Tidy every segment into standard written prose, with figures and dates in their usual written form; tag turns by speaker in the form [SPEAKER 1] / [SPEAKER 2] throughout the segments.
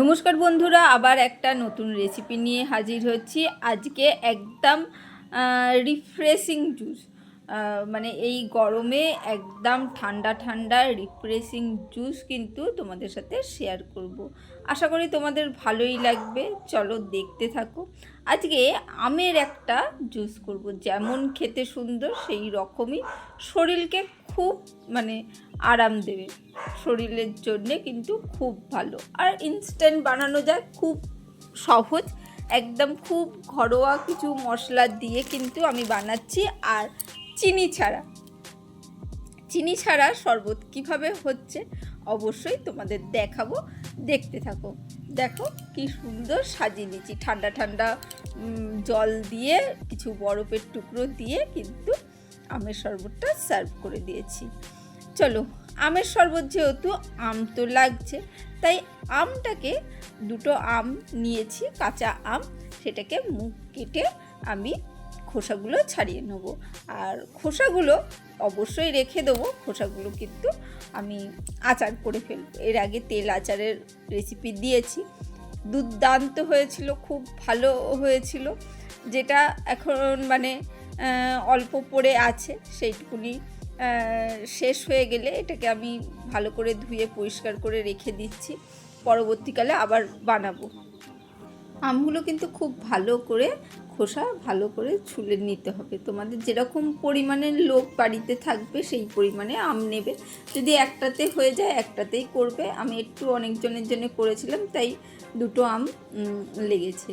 [SPEAKER 1] নমস্কার বন্ধুরা, আবার একটা নতুন রেসিপি নিয়ে হাজির হচ্ছি। আজকে একদম রিফ্রেশিং জুস, মানে এই গরমে একদম ঠান্ডা ঠান্ডা রিফ্রেশিং জুস কিন্তু তোমাদের সাথে শেয়ার করব। আশা করি তোমাদের ভালোই লাগবে। চলো দেখতে থাকো। আজকে আমের একটা জুস করব, যেমন খেতে সুন্দর সেই রকমই শরীরকে খুব আরাম দেবে। শরীরের জন্যে কিন্তু খুব ভালো, আর ইনস্ট্যান্ট বানানো যায়, খুব সহজ, একদম খুব ঘরোয়া কিছু মশলা দিয়ে কিন্তু আমি বানাচ্ছি। আর চিনি ছাড়া শরবত কিভাবে হচ্ছে অবশ্যই তোমাদের দেখাবো, দেখতে থাকো। দেখো কি সুন্দর সাজিয়ে নিয়েছি, ঠান্ডা ঠান্ডা জল দিয়ে কিছু বরফের টুকরো দিয়ে কিন্তু আমের শরবতটা সার্ভ করে দিয়েছি। চলো, আমের শরবত যেহেতু আম তো লাগছে, তাই আমটাকে দুটো আম নিয়েছি, কাঁচা আম, সেটাকে মুখ কেটে আমি খোসাগুলো ছাড়িয়ে নেব। আর খোসাগুলো অবশ্যই রেখে দেবো, খোসাগুলো কিন্তু আমি আচার করে ফেলবো। এর আগে তেল আচারের রেসিপি দিয়েছি, দুর্দান্ত হয়েছিল, খুব ভালো হয়েছিল। যেটা এখন অল্প পড়ে আছে, সেইটুকুনি শেষ হয়ে গেলে এটাকে আমি ভালো করে ধুয়ে পরিষ্কার করে রেখে দিচ্ছি, পরবর্তীকালে আবার বানাবো। আমগুলো কিন্তু খুব ভালো করে খোসা ভালো করে ছুলে নিতে হবে। তোমাদের যেরকম পরিমাণের লোক বাড়িতে থাকবে সেই পরিমাণে আম নেবে। যদি একটাতে হয়ে যায় একটাতেই করবে। আমি একটু অনেকজনের জন্য করেছিলাম, তাই দুটো আম লেগেছে।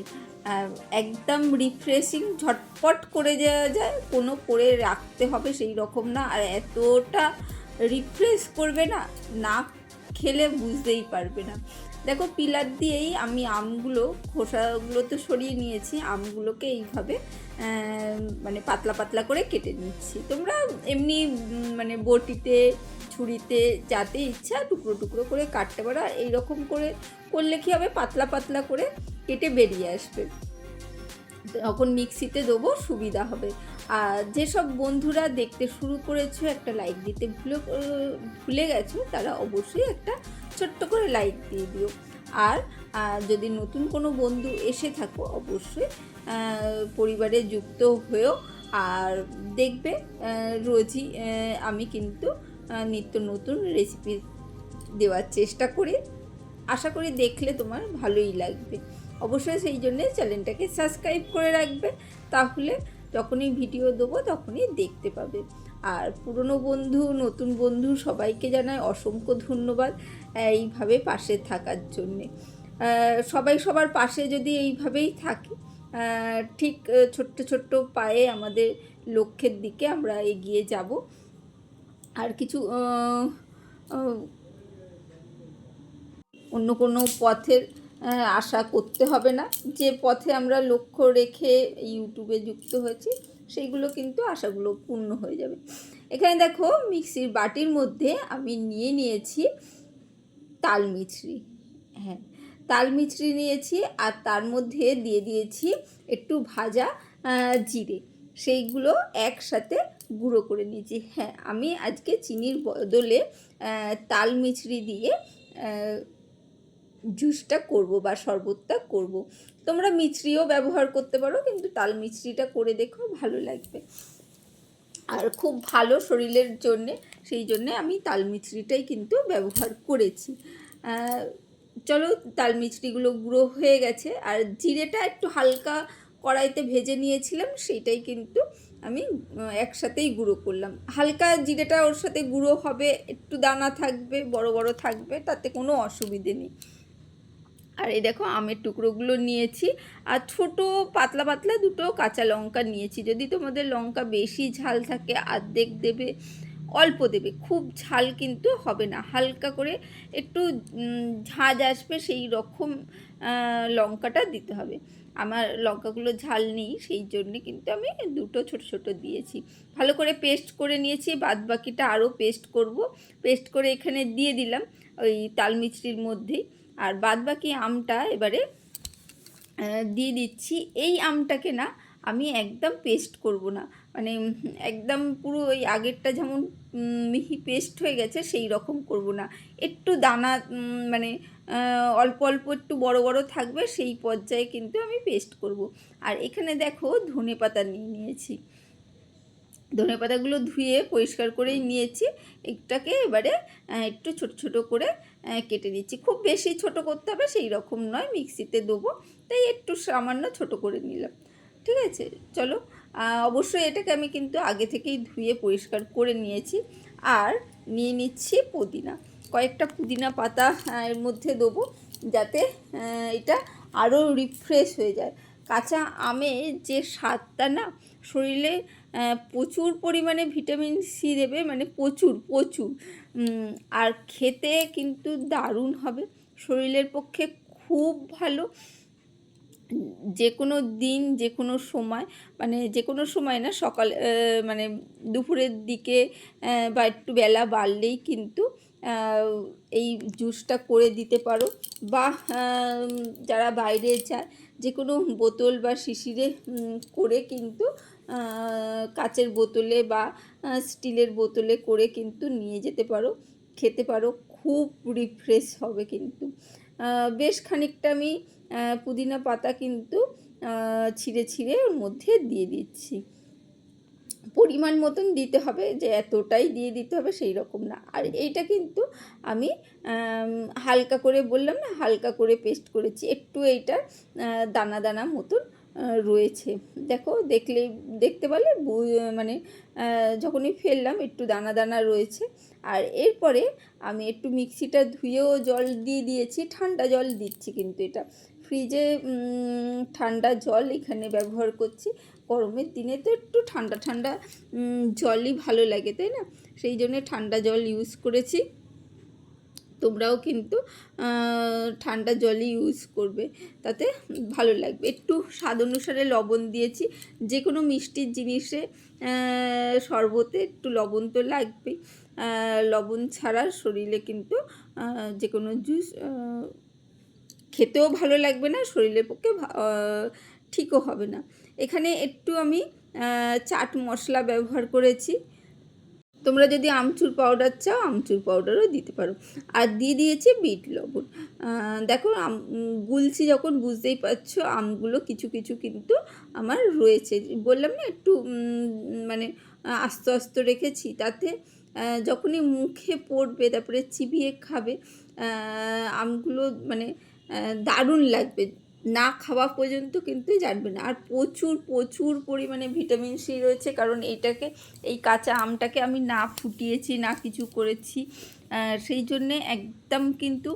[SPEAKER 1] একদম রিফ্রেশিং, ঝটপট করে যাওয়া যায়, কোনো করে রাখতে হবে সেই রকম না। আর এতটা রিফ্রেশ করবে না, না খেলে বুঝতেই পারবে না। দেখো, পিলার দিয়েই আমি আমগুলো, খোসাগুলো তো সরিয়ে নিয়েছি, আমগুলোকে এইভাবে পাতলা পাতলা করে কেটে নিচ্ছি। তোমরা এমনি বটিতে, ছুরিতে, যাতে ইচ্ছা টুকরো টুকরো করে কাটতে পারো। এইরকম করে করলে কী হবে, পাতলা পাতলা করে কেটে বেরিয়ে আসবে, তখন মিক্সিতে দেবো, সুবিধা হবে। আর যেসব বন্ধুরা দেখতে শুরু করেছো, একটা লাইক দিতে ভুলে গেছো, তারা অবশ্যই একটা ছোট্ট করে লাইক দিয়ে দিও। আর যদি নতুন কোনো বন্ধু এসে থাকো, অবশ্যই পরিবারে যুক্ত হয়েও। আর দেখবে রোজই আমি কিন্তু নিত্য নতুন রেসিপি দেওয়ার চেষ্টা করি। আশা করি দেখলে তোমার ভালোই লাগবে। অবশ্যই সেই জন্যে চ্যানেলটাকে সাবস্ক্রাইব করে রাখবে, তাহলে যখনই ভিডিও দেবো তখনই দেখতে পাবে। আর পুরনো বন্ধু, নতুন বন্ধু সবাইকে জানাই অসংখ্য ধন্যবাদ এইভাবে পাশে থাকার জন্যে। সবাই সবার পাশে যদি এইভাবেই থাকে, ঠিক ছোট্ট ছোট্ট পায়ে আমাদের লক্ষ্যের দিকে আমরা এগিয়ে যাব। আর কিছু অন্য কোনো পথের আশা করতে হবে না। যে পথে আমরা লক্ষ্য রেখে ইউটিউবে যুক্ত হয়েছি, সেইগুলো কিন্তু আশাগুলো পূর্ণ হয়ে যাবে। এখানে দেখো, মিক্সির বাটির মধ্যে আমি নিয়েছি তাল মিছরি। হ্যাঁ, তাল মিছরি নিয়েছি, আর তার মধ্যে দিয়ে দিয়েছি একটু ভাজা জিরে, সেইগুলো একসাথে গুঁড়ো করে নিয়েছি। হ্যাঁ, আমি আজকে চিনির বদলে তাল মিছরি দিয়ে জুসটা করব বা শরবতটা করব। তোমরা মিছরিও ব্যবহার করতে পারো, কিন্তু তাল মিছরিটা করে দেখো, ভালো লাগবে আর খুব ভালো শরীরের জন্যে। সেই জন্যে আমি তাল মিছরিটাই কিন্তু ব্যবহার করেছি। চলো, তাল মিছরিগুলো গুঁড়ো হয়ে গেছে। আর জিরেটা একটু হালকা কড়াইতে ভেজে নিয়েছিলাম, সেইটাই কিন্তু আমি একসাথেই গুঁড়ো করলাম। হালকা জিরেটা ওর সাথে গুঁড়ো হবে, একটু দানা থাকবে, বড় বড় থাকবে, তাতে কোনো অসুবিধে নেই। আর এই দেখো, আমের টুকরোগুলো নিয়েছি, আর ছোট পাতলা পাতলা দুটো কাঁচা লঙ্কা নিয়েছি। যদি তোমাদের লঙ্কা বেশি ঝাল থাকে অর্ধেক দেবে, অল্প দেবে, খুব ঝাল কিন্তু হবে না, হালকা করে একটু ঝাঁঝ আসবে সেই রকম লঙ্কাটা দিতে হবে। আমার লঙ্কাগুলো ঝাল নেই, সেই জন্যে কিন্তু আমি দুটো ছোট ছোট দিয়েছি। ভালো করে পেস্ট করে নিয়েছি, বাদ বাকিটা আরও পেস্ট করব। পেস্ট করে এখানে দিয়ে দিলাম ওই তাল মিছরির মধ্যেই। আর বাদ বাকি আমটা এবারে দিয়ে দিচ্ছি। এই আমটাকে না আমি একদম পেস্ট করব না, মানে একদম পুরো ওই আগেরটা যেমন মিহি পেস্ট হয়ে গেছে সেই রকম করব না, একটু দানা মানে অল্প অল্প একটু বড় বড় থাকবে, সেই পর্যায়ে কিন্তু আমি পেস্ট করব। আর এখানে দেখো ধনেপাতা নিয়েছি, ধনেপাতাগুলো ধুয়ে পরিষ্কার করেই নিয়েছি। এটাকে এবারে একটু ছোট ছোট করে কেটে নিচ্ছি, খুব বেশি ছোট করতে হবে সেই রকম নয়, মিক্সিতে দেবো তাই একটু সামান্য ছোট করে নিলাম। ঠিক আছে, চলো। অবশ্যই এটাকে আমি কিন্তু আগে থেকেই ধুয়ে পরিষ্কার করে নিয়েছি। আর নিয়ে নিচ্ছি পুদিনা, কয়েকটা পুদিনা পাতা এর মধ্যে দেবো, যাতে এটা আরও রিফ্রেশ হয়ে যায়। কাঁচা আমের যে স্বাদটা না শরীরে প্রচুর পরিমাণে ভিটামিন সি দেবে, মানে প্রচুর প্রচুর, আর খেতে কিন্তু দারুণ হবে, শরীরের পক্ষে খুব ভালো। যে কোনো দিন যে কোনো সময়, মানে যে কোনো সময় না, সকালে মানে দুপুরের দিকে বা একটু বেলা বাড়লেই কিন্তু এই জুসটা করে দিতে পারো। বা যারা বাইরে যায় যে কোনো বোতল বা শিশিরে করে কিন্তু কাচের বোতলে বা স্টিলের বোতলে করে কিন্তু নিয়ে যেতে পারো, খেতে পারো, খুব রিফ্রেশ হবে কিন্তু। বেশ খানিকটা আমি পুদিনা পাতা কিন্তু ছিঁড়ে ছিঁড়ে ওর মধ্যে দিয়ে দিচ্ছি। পরিমাণ মতন দিতে হবে, যে এতটাই দিয়ে দিতে হবে সেই রকম না। আর এইটা কিন্তু আমি হালকা করে, বললাম না হালকা করে পেস্ট করেছি, একটু এইটার দানা দানা মতন রয়েছে, দেখো দেখলেই দেখতে পেলে, মানে যখনই ফেললাম একটু দানা দানা রয়েছে। আর এরপরে আমি একটু মিক্সিটা ধুয়েও জল দিয়ে দিয়েছি, ঠান্ডা জল দিচ্ছি কিন্তু, এটা ফ্রিজে ঠান্ডা জল এখানে ব্যবহার করছি। গরমের দিনে তো একটু ঠান্ডা ঠান্ডা জলই ভালো লাগে, তাই না? সেই জন্যে ঠান্ডা জল ইউজ করেছি। তোমরাও কিন্তু ঠান্ডা জলই ইউজ করবে, তাতে ভালো লাগবে। একটু স্বাদ অনুসারে লবণ দিয়েছি, যে কোনো মিষ্টির জিনিসে শরবতে একটু লবণ তো লাগবেই, লবণ ছাড়া শরীরে কিন্তু যে কোনো জুস খেতেও ভালো লাগবে না, শরীরের পক্ষে ঠিকও হবে না। এখানে একটু আমি চাট মশলা ব্যবহার করেছি, তোমরা যদি আমচুর পাউডার চাও আমচুর পাউডারও দিতে পারো। আর দিয়ে দিয়েছি বিট লবণ। দেখো গুলছি যখন বুঝতেই পারছো আমগুলো কিছু কিছু কিন্তু আমার রয়েছে, বললাম না একটু মানে আস্তে আস্তে রেখেছি, তাতে যখনই মুখে পড়বে তারপরে চিবিয়ে খাবে আমগুলো মানে দারুণ লাগবে, না খাওয়া পর্যন্ত কিন্তু জানবে না। আর প্রচুর প্রচুর পরিমাণে ভিটামিন সি রয়েছে, কারণ এইটাকে, এই কাঁচা আমটাকে আমি না ফুটিয়েছি না কিছু করেছি, সেই জন্যে একদম কিন্তু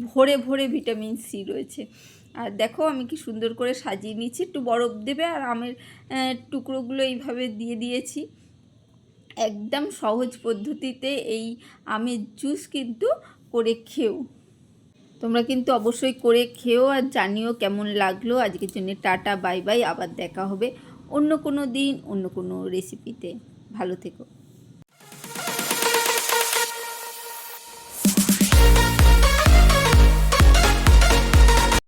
[SPEAKER 1] ভরে ভরে ভিটামিন সি রয়েছে। আর দেখো আমি কি সুন্দর করে সাজিয়ে নিচ্ছি, একটু বরফ দেবে আর আমের টুকরোগুলো এইভাবে দিয়ে দিয়েছি। একদম সহজ পদ্ধতিতে এই আমের জুস কিন্তু করে খেও, তোমরা কিন্তু অবশ্যই করে খেও আর জানিও কেমন লাগলো। আজকের জন্য টাটা, বাই বাই, আবার দেখা হবে অন্য কোনো দিন অন্য কোনো রেসিপিতে। ভালো থেকো।